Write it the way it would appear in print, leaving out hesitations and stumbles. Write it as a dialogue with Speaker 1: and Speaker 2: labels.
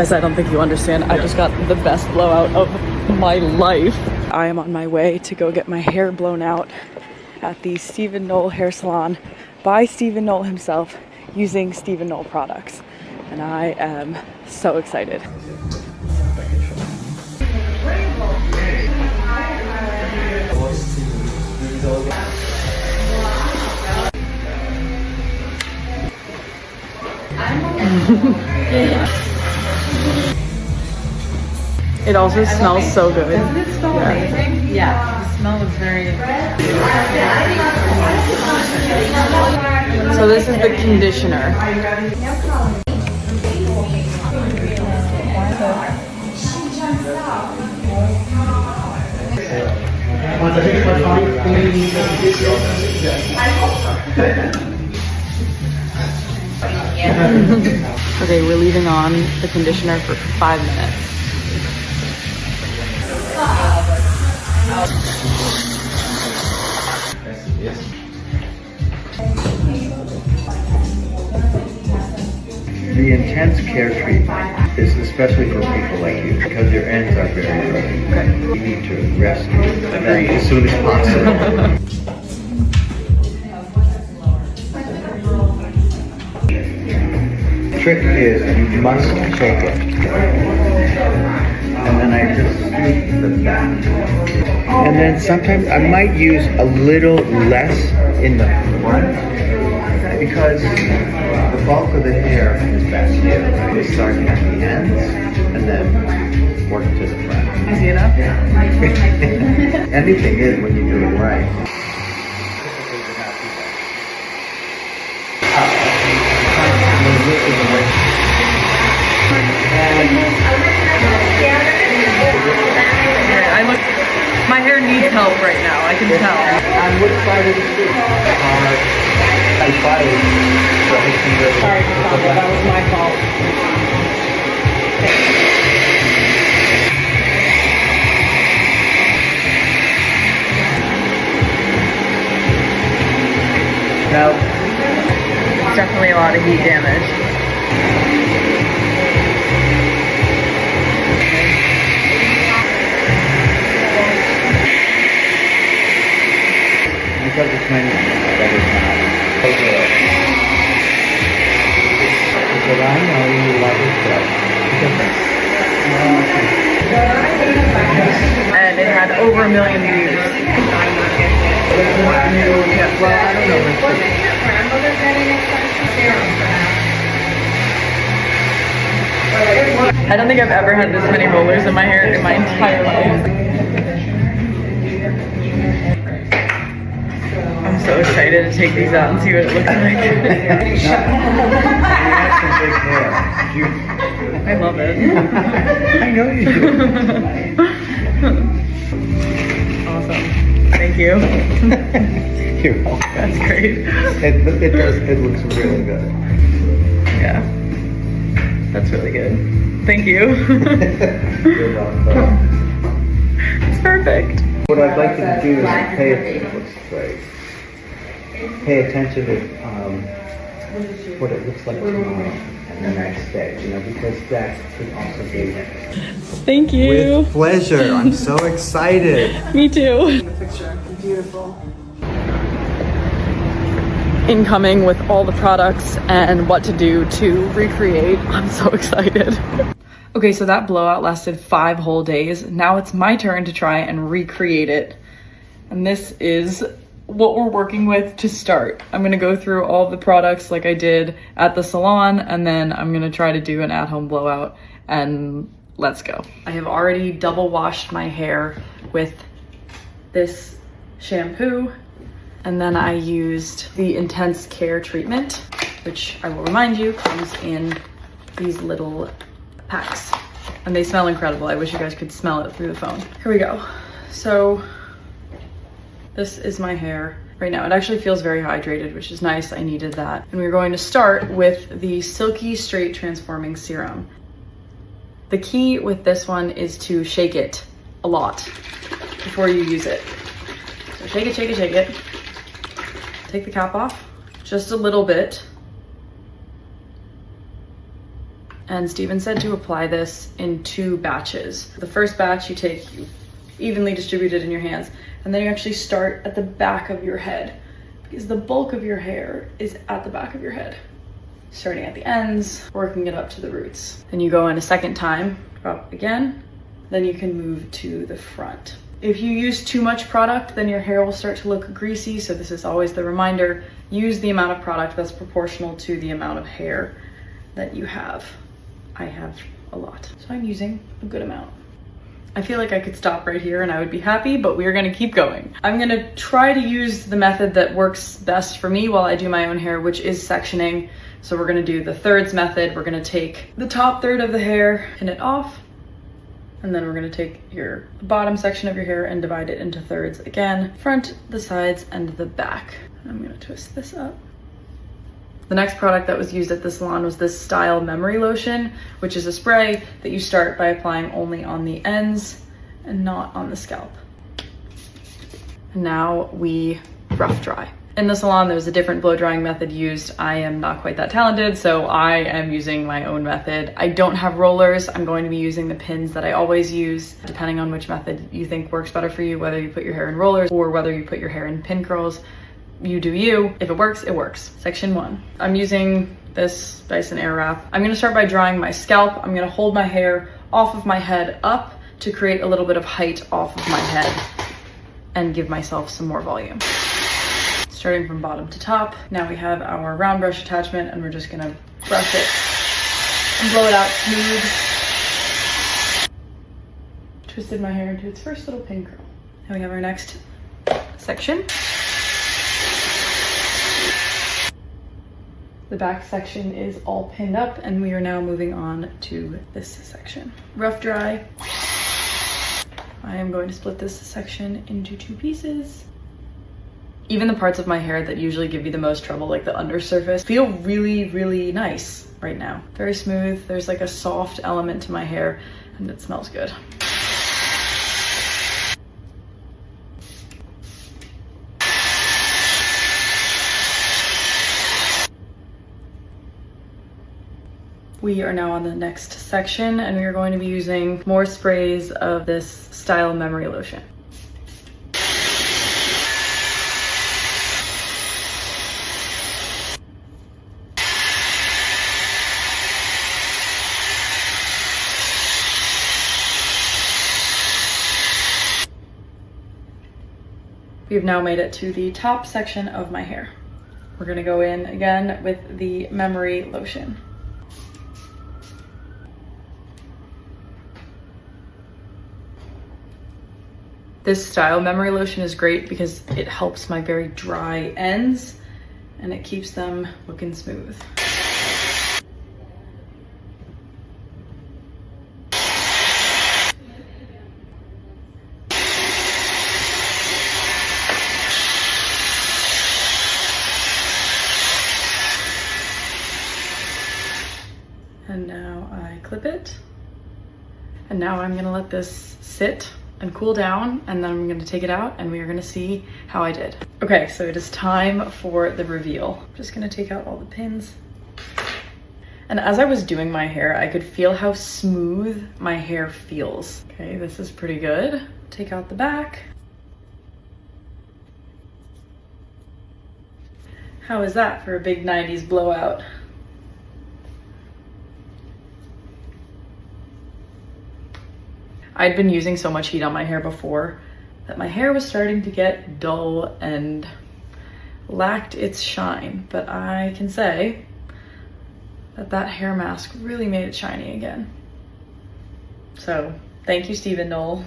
Speaker 1: Guys, I don't think you understand. I just got the best blowout of my life. I am on my way to go get my hair blown out at the Stephen Knoll hair salon by Stephen Knoll himself using Stephen Knoll products. And I am so excited. It also smells so good.
Speaker 2: Doesn't it smell amazing? Yeah, the smell is very...
Speaker 1: So this is the conditioner. Okay, we're leaving on the conditioner for 5 minutes.
Speaker 3: The intense care treatment is especially for people like you because your ends are very dry. You need to rescue them as soon as possible. The trick is you must shake it. And then I just sweep the back. And then sometimes I might use a little less in the front because the bulk of the hair is back here. We start at the ends and then work to the front.
Speaker 1: Easy enough?
Speaker 3: Anything is when you do it right.
Speaker 1: My hair needs help right now, I can tell.
Speaker 3: On which side of the street? I tried.
Speaker 1: Sorry, Cassandra, that was my fault.
Speaker 3: No.
Speaker 1: Definitely a lot of heat damage.
Speaker 3: Because it's many that is not. Because I know you love it so.
Speaker 1: And it had over 1 million views.
Speaker 3: Well, I don't know.
Speaker 1: I don't think I've ever had this many rollers in my hair in my entire life. I'm so excited to take these out and see what it looks like.
Speaker 3: You have some big hair.
Speaker 1: I love it.
Speaker 3: I know you do.
Speaker 1: Awesome. Thank you.
Speaker 3: You're welcome.
Speaker 1: That's great.
Speaker 3: It looks really good.
Speaker 1: Yeah. That's really good. Thank you.
Speaker 3: You're welcome.
Speaker 1: It's perfect.
Speaker 3: What I'd like you to do is pay attention to what it looks like tomorrow and the next day, you know, because that could also be.
Speaker 1: Thank you.
Speaker 3: With pleasure. I'm so excited.
Speaker 1: Me too. The picture. Beautiful. Incoming with all the products and what to do to recreate. I'm so excited. Okay, so that blowout lasted 5 whole days. Now it's my turn to try and recreate it. And this is what we're working with to start. I'm gonna go through all of the products like I did at the salon, and then I'm gonna try to do an at-home blowout, and let's go. I have already double washed my hair with this shampoo, and then I used the Intense Care treatment, which I will remind you comes in these little packs, and they smell incredible. I wish you guys could smell it through the phone. Here we go. So this is my hair right now. It actually feels very hydrated, which is nice. I needed that. And we're going to start with the Silky Straight Transforming Serum. The key with this one is to shake it a lot before you use it. So shake it, shake it, shake it. Take the cap off, just a little bit. And Steven said to apply this in 2 batches. The first batch you evenly distribute it in your hands, and then you actually start at the back of your head because the bulk of your hair is at the back of your head. Starting at the ends, working it up to the roots. Then you go in a second time, drop again, then you can move to the front. If you use too much product, then your hair will start to look greasy, so this is always the reminder, use the amount of product that's proportional to the amount of hair that you have. I have a lot, so I'm using a good amount. I feel like I could stop right here and I would be happy, but we're gonna keep going. I'm gonna try to use the method that works best for me while I do my own hair, which is sectioning. So we're gonna do the thirds method. We're gonna take the top third of the hair, pin it off, and then we're gonna take your bottom section of your hair and divide it into thirds again, front, the sides, and the back. I'm gonna twist this up. The next product that was used at the salon was this Style Memory Lotion, which is a spray that you start by applying only on the ends and not on the scalp. And now we rough dry. In the salon, there was a different blow drying method used. I am not quite that talented, so I am using my own method. I don't have rollers. I'm going to be using the pins that I always use, depending on which method you think works better for you, whether you put your hair in rollers or whether you put your hair in pin curls. You do you. If it works, it works. Section 1. I'm using this Dyson Airwrap. I'm gonna start by drying my scalp. I'm gonna hold my hair off of my head up to create a little bit of height off of my head and give myself some more volume. Starting from bottom to top. Now we have our round brush attachment and we're just gonna brush it and blow it out smooth. Twisted my hair into its first little pin curl. Now we have our next section. The back section is all pinned up and we are now moving on to this section. Rough dry. I am going to split this section into 2 pieces. Even the parts of my hair that usually give you the most trouble, like the undersurface, feel really, really nice right now. Very smooth. There's like a soft element to my hair and it smells good. We are now on the next section and we are going to be using more sprays of this Style Memory Lotion. We've now made it to the top section of my hair. We're gonna go in again with the Memory Lotion. This Style Memory Lotion is great because it helps my very dry ends and it keeps them looking smooth. And now I clip it. And now I'm gonna let this sit and cool down, and then I'm gonna take it out and we are gonna see how I did. Okay, so it is time for the reveal. I'm just gonna take out all the pins. And as I was doing my hair, I could feel how smooth my hair feels. Okay, this is pretty good. Take out the back. How is that for a big 90s blowout? I'd been using so much heat on my hair before that my hair was starting to get dull and lacked its shine, but I can say that that hair mask really made it shiny again. So thank you, Knoll.